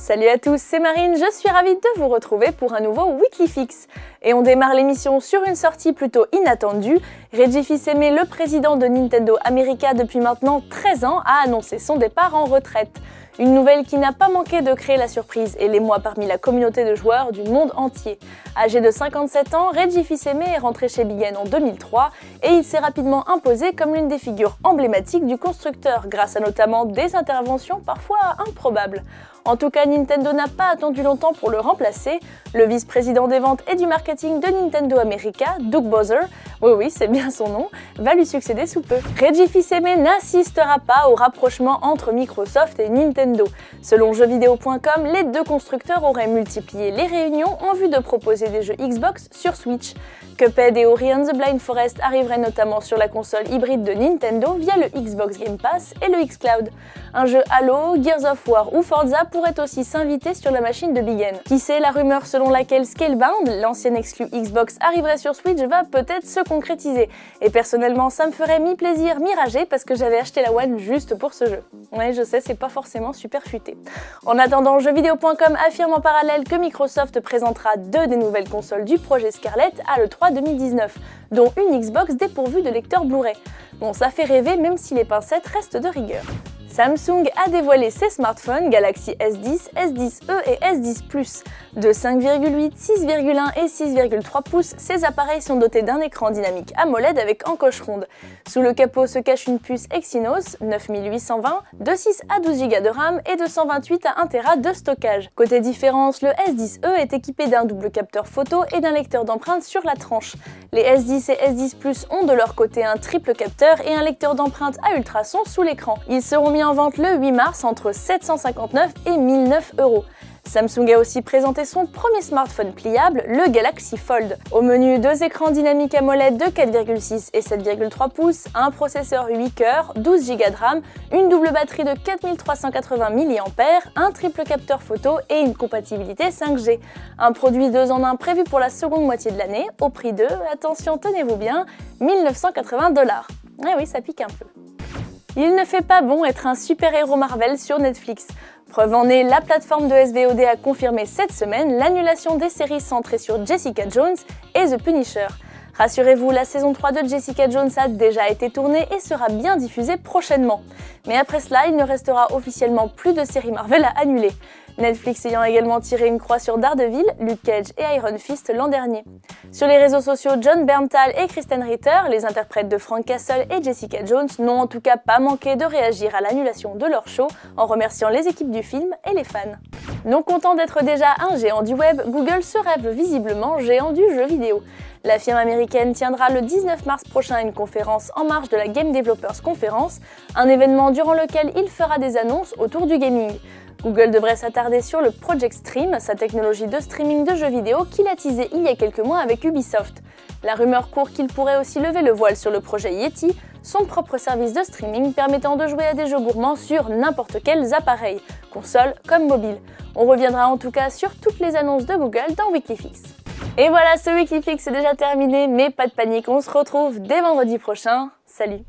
Salut à tous, c'est Marine, je suis ravie de vous retrouver pour un nouveau Weekly Fix. Et on démarre l'émission sur une sortie plutôt inattendue. Reggie Fils-Aimé, le président de Nintendo America depuis maintenant 13 ans, a annoncé son départ en retraite. Une nouvelle qui n'a pas manqué de créer la surprise et l'émoi parmi la communauté de joueurs du monde entier. Âgé de 57 ans, Reggie Fils-Aimé est rentré chez Big N en 2003 et il s'est rapidement imposé comme l'une des figures emblématiques du constructeur grâce à notamment des interventions parfois improbables. En tout cas, Nintendo n'a pas attendu longtemps pour le remplacer. Le vice-président des ventes et du marketing de Nintendo America, Doug Bowser, oui c'est bien son nom, va lui succéder sous peu. Reggie Fils-Aimé n'assistera pas au rapprochement entre Microsoft et Nintendo. Selon jeuxvideo.com, les deux constructeurs auraient multiplié les réunions en vue de proposer des jeux Xbox sur Switch. Cuphead et Ori and the Blind Forest arriveraient notamment sur la console hybride de Nintendo via le Xbox Game Pass et le xCloud. Un jeu Halo, Gears of War ou Forza pourrait aussi s'inviter sur la machine de Big N. Qui sait, la rumeur selon laquelle Scalebound, l'ancienne exclu Xbox, arriverait sur Switch va peut-être se concrétiser. Et personnellement, ça me ferait mi-plaisir, mi-rager parce que j'avais acheté la One juste pour ce jeu. Ouais, je sais, c'est pas forcément super futé. En attendant, jeuxvideo.com affirme en parallèle que Microsoft présentera deux des nouvelles consoles du projet Scarlett à l'E3 2019, dont une Xbox dépourvue de lecteur Blu-ray. Bon, ça fait rêver même si les pincettes restent de rigueur. Samsung a dévoilé ses smartphones Galaxy S10, S10e et S10 Plus. De 5,8, 6,1 et 6,3 pouces, ces appareils sont dotés d'un écran dynamique AMOLED avec encoche ronde. Sous le capot se cache une puce Exynos 9820 de 6 à 12 Go de RAM et de 128 à 1 Tera de stockage. Côté différence, le S10e est équipé d'un double capteur photo et d'un lecteur d'empreintes sur la tranche. Les S10 et S10 Plus ont de leur côté un triple capteur et un lecteur d'empreintes à ultrasons sous l'écran. Ils seront mis en vente le 8 mars entre 759 et 1009 €. Samsung a aussi présenté son premier smartphone pliable, le Galaxy Fold. Au menu, deux écrans dynamiques AMOLED de 4,6 et 7,3 pouces, un processeur 8 cœurs, 12 Go de RAM, une double batterie de 4380 mAh, un triple capteur photo et une compatibilité 5G. Un produit 2 en 1 prévu pour la seconde moitié de l'année, au prix de, attention tenez-vous bien, 1980 $. Ah oui, ça pique un peu. Il ne fait pas bon être un super-héros Marvel sur Netflix. Preuve en est, la plateforme de SVOD a confirmé cette semaine l'annulation des séries centrées sur Jessica Jones et The Punisher. Rassurez-vous, la saison 3 de Jessica Jones a déjà été tournée et sera bien diffusée prochainement. Mais après cela, il ne restera officiellement plus de séries Marvel à annuler. Netflix ayant également tiré une croix sur Daredevil, Luke Cage et Iron Fist l'an dernier. Sur les réseaux sociaux, John Bernthal et Kristen Ritter, les interprètes de Frank Castle et Jessica Jones, n'ont en tout cas pas manqué de réagir à l'annulation de leur show en remerciant les équipes du film et les fans. Non content d'être déjà un géant du web, Google se rêve visiblement géant du jeu vidéo. La firme américaine tiendra le 19 mars prochain une conférence en marge de la Game Developers Conference, un événement durant lequel il fera des annonces autour du gaming. Google devrait s'attarder sur le Project Stream, sa technologie de streaming de jeux vidéo qu'il a teasé il y a quelques mois avec Ubisoft. La rumeur court qu'il pourrait aussi lever le voile sur le projet Yeti, son propre service de streaming permettant de jouer à des jeux gourmands sur n'importe quels appareils, console comme mobile. On reviendra en tout cas sur toutes les annonces de Google dans Weekly Fix. Et voilà, ce Weekly Fix est déjà terminé, mais pas de panique, on se retrouve dès vendredi prochain. Salut!